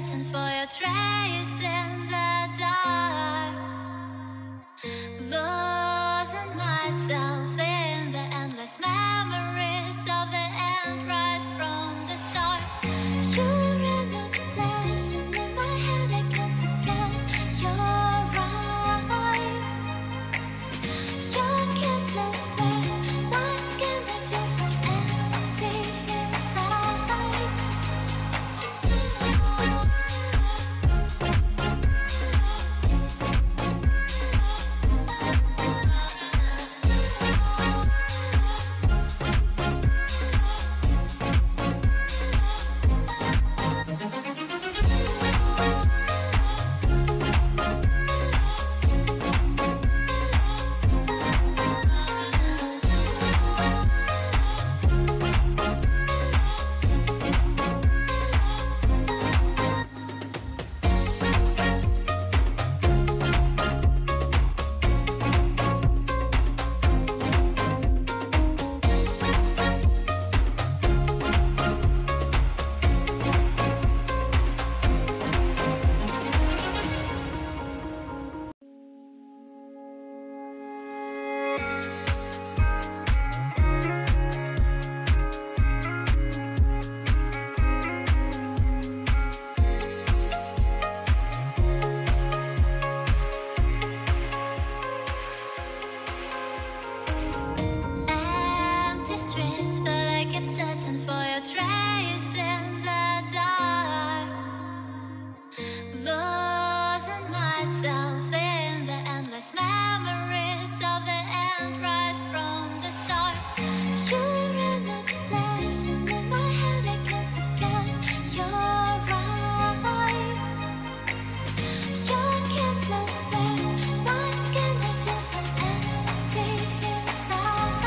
searching for your trace in the dark, losing myself in the endless memories of the end right from the start. You're an obsession in my head, I can't forget your eyes. Your kisses burn my skin, I feel so empty inside. But I keep searching for your trace in the dark, losing myself in the endless memories of the end right from the start. You're an obsession in my head, I can't forget your eyes. Your kisses burn my skin, I feel so empty inside.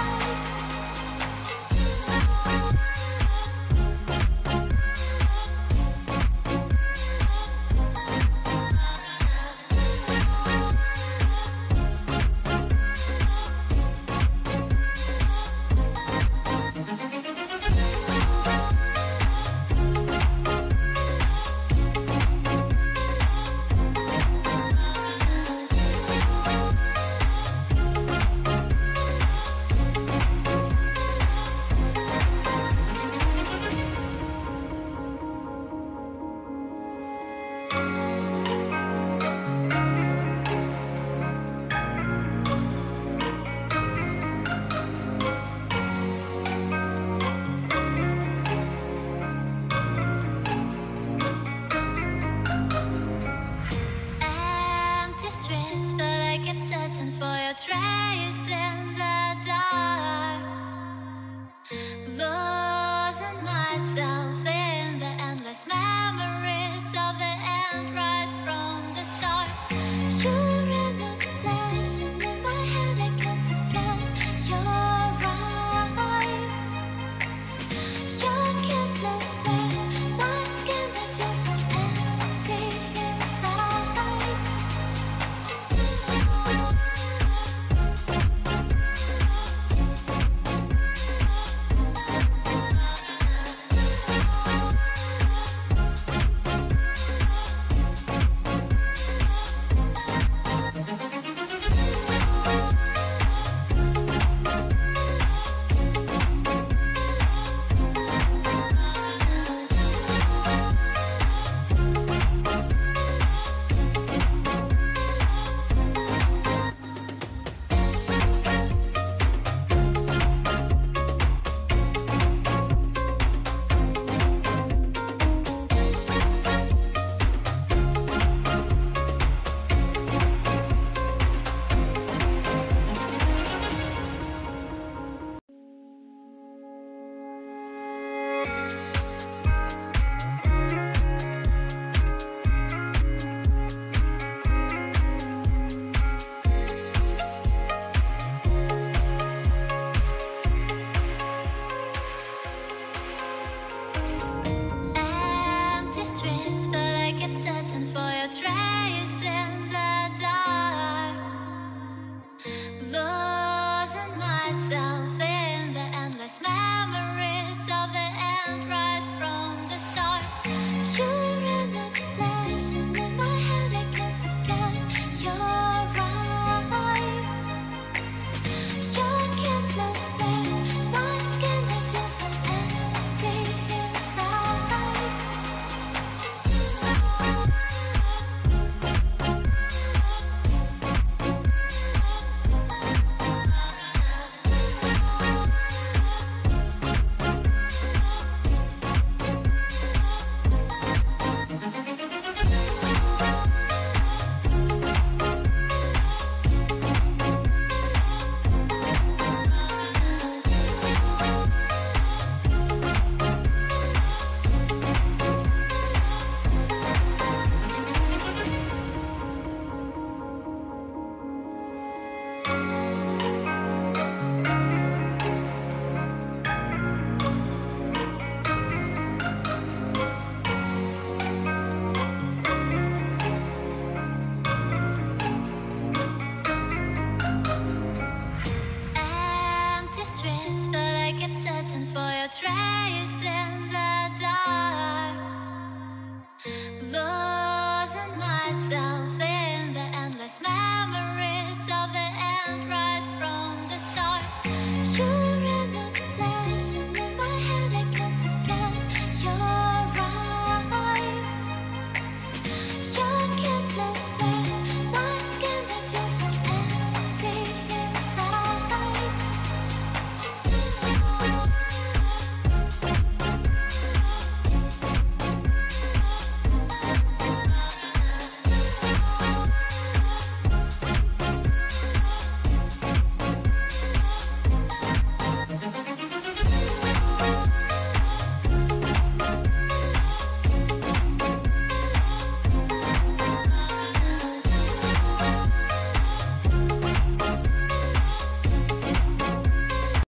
But I keep searching for your trace in the dark, losing myself in the endless memories of the end right from the start. You're an obsession in my head, I can't forget your eyes. Your kisses burn my skin, I feel so empty inside. But